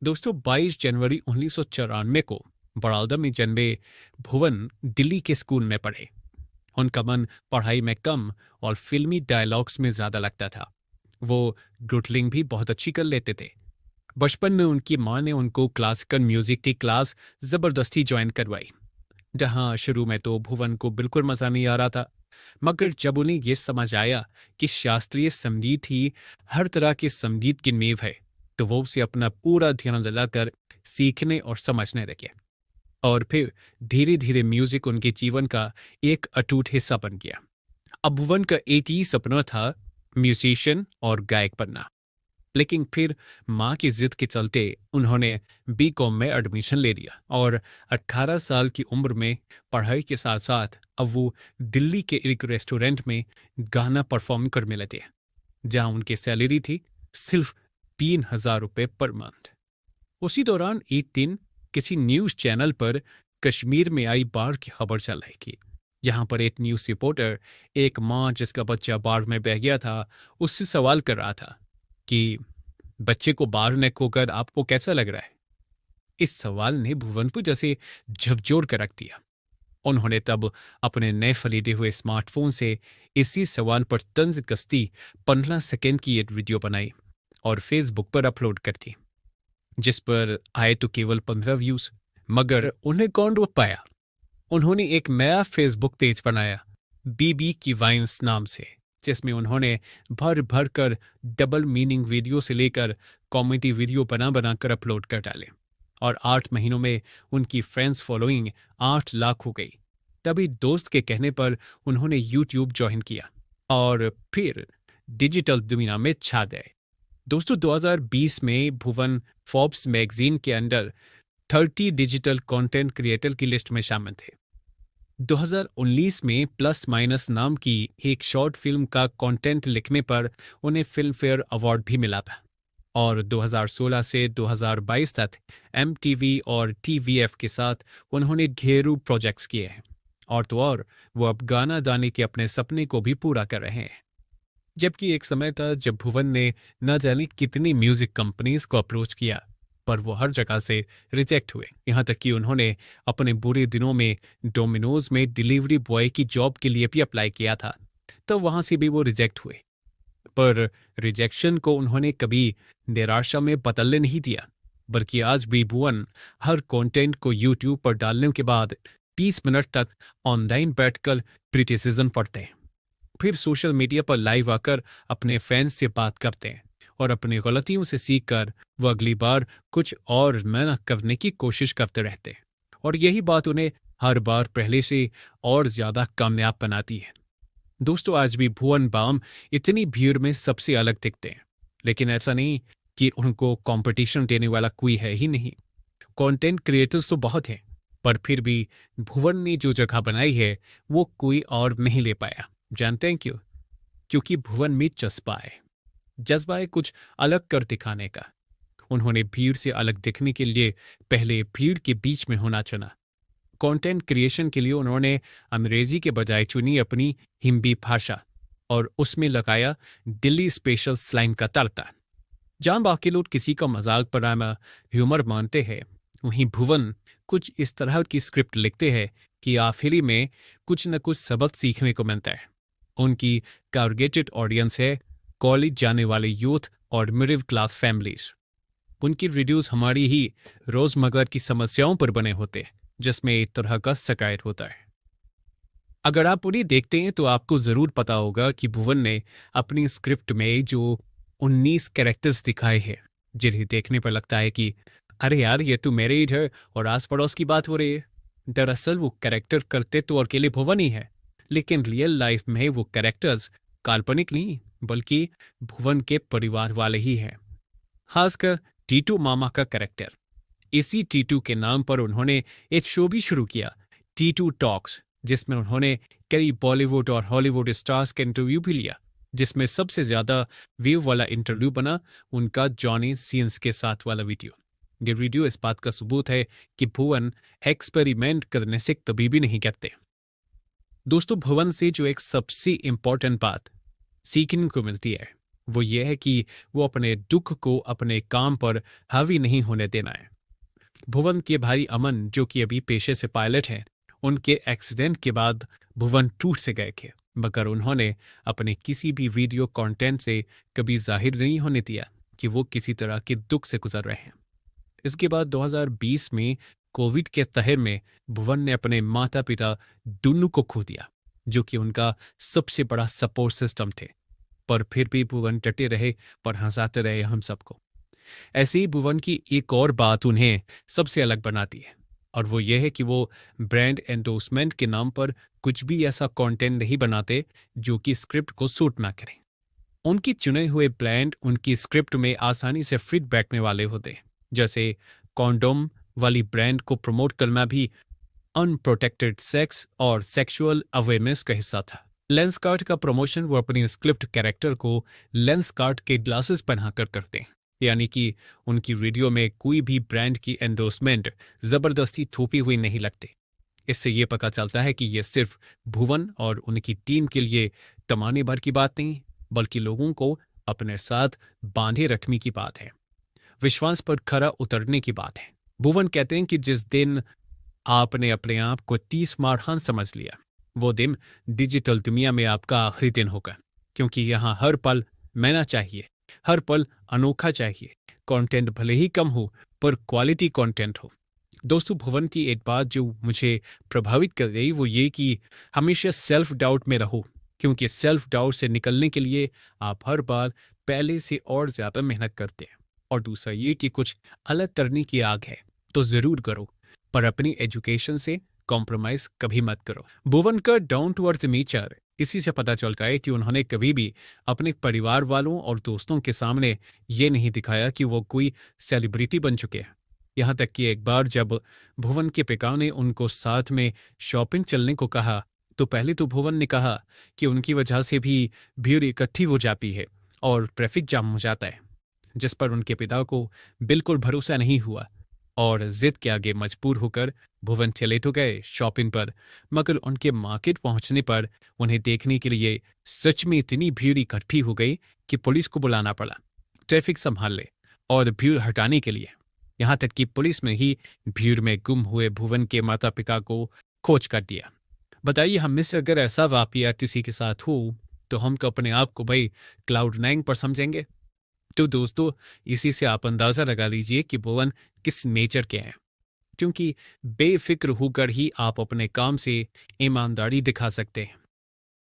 दोस्तों 22 जनवरी 1994 को बड़ौदा में जन्मे भुवन दिल्ली के स्कूल में पढ़े। उनका मन पढ़ाई में कम और फिल्मी डायलॉग्स में ज्यादा लगता था। वो डुडलिंग भी बहुत अच्छी कर लेते थे। बचपन में उनकी माँ ने उनको क्लासिकल म्यूजिक की क्लास जबरदस्ती ज्वाइन करवाई, जहां शुरू में तो भुवन को बिल्कुल मजा नहीं आ रहा था, मगर जब उन्हें यह समझ आया कि शास्त्रीय संगीत ही हर तरह के संगीत की नींव है, तो वो उसे अपना पूरा ध्यान दिलाकर सीखने और समझने लगे। और फिर धीरे धीरे म्यूजिक उनके जीवन का एक अटूट हिस्सा बन गया। अब भुवन का एक ही सपना था, म्यूजिशियन और गायक बनना। लेकिन फिर माँ की जिद के चलते उन्होंने बीकॉम में एडमिशन ले लिया और 18 साल की उम्र में पढ़ाई के साथ साथ अब वो दिल्ली के एक रेस्टोरेंट में गाना परफॉर्म करने लगे, जहां उनकी सैलरी थी सिर्फ 3,000 रुपये पर मंथ। उसी दौरान एक दिन किसी न्यूज चैनल पर कश्मीर में आई बाढ़ की खबर चल रही थी, जहां पर एक न्यूज रिपोर्टर एक माँ जिसका बच्चा बाढ़ में बह गया था उससे सवाल कर रहा था कि बच्चे को बाढ़ ने खोकर आपको कैसा लग रहा है। इस सवाल ने भुवन को जैसे झकझोर कर रख दिया। उन्होंने तब अपने नए खरीदे हुए स्मार्टफोन से इसी सवाल पर तंज कसती 15 सेकेंड की एक वीडियो बनाई और फेसबुक पर अपलोड कर दी, जिस पर आए तो केवल 15 व्यूज, मगर उन्हें कौन रोक पाया। उन्होंने एक नया फेसबुक पेज बनाया, बीबी की वाइन्स नाम से, जिसमें उन्होंने भर भर कर डबल मीनिंग वीडियो से लेकर कॉमेडी वीडियो बना बना कर अपलोड कर डाले। और 8 महीनों में उनकी फैंस फॉलोइंग 8 लाख हो गई। तभी दोस्त के कहने पर उन्होंने यूट्यूब ज्वाइन किया और फिर डिजिटल दुनिया में छा गए। दोस्तों 2020 में भुवन फोर्ब्स मैगजीन के अंदर 30 डिजिटल कंटेंट क्रिएटर की लिस्ट में शामिल थे। 2019 में प्लस माइनस नाम की एक शॉर्ट फिल्म का कंटेंट लिखने पर उन्हें फिल्म फेयर अवार्ड भी मिला था। और 2016 से 2022 तक MTV और TVF के साथ उन्होंने ढेरों प्रोजेक्ट्स किए हैं। और तो और वो अब गाना गाने के अपने सपने को भी पूरा कर रहे हैं। जबकि एक समय था जब भुवन ने न जाने कितनी म्यूजिक कंपनीज को अप्रोच किया, पर वो हर जगह से रिजेक्ट हुए। यहाँ तक कि उन्होंने अपने बुरे दिनों में डोमिनोज में डिलीवरी बॉय की जॉब के लिए भी अप्लाई किया था, तो वहां से भी वो रिजेक्ट हुए। पर रिजेक्शन को उन्होंने कभी निराशा में बदलने नहीं दिया, बल्कि आज भी भुवन हर कंटेंट को यूट्यूब पर डालने के बाद 30 मिनट तक ऑनलाइन बैठकर क्रिटिसिज्म पढ़ते हैं, फिर सोशल मीडिया पर लाइव आकर अपने फैंस से बात करते हैं और अपनी गलतियों से सीखकर वो अगली बार कुछ और मेहनत करने की कोशिश करते रहते हैं। और यही बात उन्हें हर बार पहले से और ज्यादा कामयाब बनाती है। दोस्तों आज भी भुवन बाम इतनी भीड़ में सबसे अलग दिखते हैं, लेकिन ऐसा नहीं कि उनको कंपटीशन देने वाला कोई है ही नहीं। कंटेंट क्रिएटर्स तो बहुत हैं, पर फिर भी भुवन ने जो जगह बनाई है वो कोई और नहीं ले पाया। जानते हैं क्यों? क्योंकि भुवन में जज्बा है कुछ अलग कर दिखाने का। उन्होंने भीड़ से अलग दिखने के लिए पहले भीड़ के बीच में होना चुना। कंटेंट क्रिएशन के लिए उन्होंने अंग्रेजी के बजाय चुनी अपनी हिंदी भाषा और उसमें लगाया दिल्ली स्पेशल स्लैंग का तड़का। जहां बाकी लोग किसी का मजाक बनाना ह्यूमर मानते हैं, वहीं भुवन कुछ इस तरह की स्क्रिप्ट लिखते हैं कि आखिरी में कुछ न कुछ सबक सीखने को मिलता है। उनकी टारगेटेड ऑडियंस है कॉलेज जाने वाले यूथ और मिडिल क्लास फैमिलीज। उनकी वीडियोस हमारी ही रोजमर्रा की समस्याओं पर बने होते हैं, जिसमें एक तरह का शिकायत होता है। अगर आप उन्हें देखते हैं तो आपको जरूर पता होगा कि भुवन ने अपनी स्क्रिप्ट में जो 19 कैरेक्टर्स दिखाए हैं, जिन्हें देखने पर लगता है कि अरे यार ये तो मेरे इधर और आस पड़ोस की बात हो रही है। दरअसल वो कैरेक्टर करते तो अकेले भुवन ही है, लेकिन रियल लाइफ में वो कैरेक्टर्स काल्पनिक नहीं बल्कि भुवन के परिवार वाले ही हैं। खासकर टीटू मामा का कैरेक्टर। इसी टीटू के नाम पर उन्होंने एक शो भी शुरू किया, टीटू टॉक्स, जिसमें उन्होंने कई बॉलीवुड और हॉलीवुड स्टार्स का इंटरव्यू भी लिया, जिसमें सबसे ज्यादा व्यू वाला इंटरव्यू बना उनका जॉनी सीन्स के साथ वाला वीडियो। ये वीडियो इस बात का सबूत है कि भुवन एक्सपेरिमेंट करने से कभी भी नहीं कहते। दोस्तों भुवन से जो एक सबसे इंपॉर्टेंट बात सीखने को मिलती है वो ये है कि वो अपने दुख को अपने काम पर हावी नहीं होने देना है। भुवन के भाई अमन, जो कि अभी पेशे से पायलट हैं, उनके एक्सीडेंट के बाद भुवन टूट से गए थे, मगर उन्होंने अपने किसी भी वीडियो कंटेंट से कभी जाहिर नहीं होने दिया कि वो किसी तरह के दुख से गुजर रहे हैं। इसके बाद 2020 में कोविड के तहर में भुवन ने अपने माता पिता दोनों को खो दिया, जो कि उनका सबसे बड़ा सपोर्ट सिस्टम थे। पर फिर भी भुवन डटे रहे पर हंसाते रहे हम सबको। ऐसे ही भुवन की एक और बात उन्हें सबसे अलग बनाती है, और वो ये है कि वो ब्रांड एंडोर्समेंट के नाम पर कुछ भी ऐसा कंटेंट नहीं बनाते जो कि स्क्रिप्ट को सूट ना करे। उनकी चुने हुए ब्रांड उनकी स्क्रिप्ट में आसानी से फिट बैठने वाले होते हैं। जैसे कॉन्डोम वाली ब्रांड को प्रमोट करना भी अनप्रोटेक्टेड सेक्स और सेक्सुअल अवेयरनेस का हिस्सा था। लेंसकार्ट का प्रमोशन वो अपनी स्क्रिप्ट कैरेक्टर को लेंसकार्ट के ग्लासेस पहनाकर करते हैं, यानी कि उनकी वीडियो में कोई भी ब्रांड की एंडोर्समेंट जबरदस्ती थोपी हुई नहीं लगती। इससे ये पता चलता है कि ये सिर्फ भुवन और उनकी टीम के लिए कमाने भर की बात नहीं, बल्कि लोगों को अपने साथ बांधे रखने की बात है, विश्वास पर खरा उतरने की बात है। भुवन कहते हैं कि जिस दिन आपने अपने आप को 30 मारहान समझ लिया, वो दिन डिजिटल दुनिया में आपका आखिरी दिन होगा, क्योंकि यहाँ हर पल मैना चाहिए, हर पल अनोखा चाहिए। कंटेंट भले ही कम हो पर क्वालिटी कंटेंट हो। दोस्तों, भुवन की एक बात जो मुझे प्रभावित कर रही वो ये कि हमेशा सेल्फ डाउट में रहो, क्योंकि सेल्फ डाउट से निकलने के लिए आप हर बार पहले से और ज्यादा मेहनत करते हैं। और दूसरा ये कि कुछ अलग करने की आग है तो जरूर करो, पर अपनी एजुकेशन से कॉम्प्रोमाइज कभी मत करो। भुवन का डाउन टू अर्थ नेचर इसी से पता चलता है कि उन्होंने कभी भी अपने परिवार वालों और दोस्तों के सामने ये नहीं दिखाया कि वो कोई सेलिब्रिटी बन चुके हैं। यहाँ तक कि एक बार जब भुवन के पिता ने उनको साथ में शॉपिंग चलने को कहा, तो पहले तो भुवन ने कहा कि उनकी वजह से भी भीड़ इकट्ठी हो जाती है और ट्रैफिक जाम हो जाता है, जिस पर उनके पिता को बिल्कुल भरोसा नहीं हुआ और जिद के आगे मजबूर होकर भुवन चले तो गए शॉपिंग पर, मगर उनके मार्केट पहुंचने पर उन्हें देखने के लिए सच में इतनी भीड़ इकट्ठी हो गई कि पुलिस को बुलाना पड़ा ट्रैफिक संभालने और भीड़ हटाने के लिए। यहाँ तक कि पुलिस में ही भीड़ में गुम हुए भुवन के माता पिता को खोज कर दिया। बताइए, हम में से अगर ऐसा वाकया किसी के साथ हो तो हम तो अपने आप को भाई क्लाउड9 पर समझेंगे। तो दोस्तों, इसी से आप अंदाजा लगा लीजिए कि भुवन किस नेचर के हैं, क्योंकि बेफिक्र होकर ही आप अपने काम से ईमानदारी दिखा सकते हैं।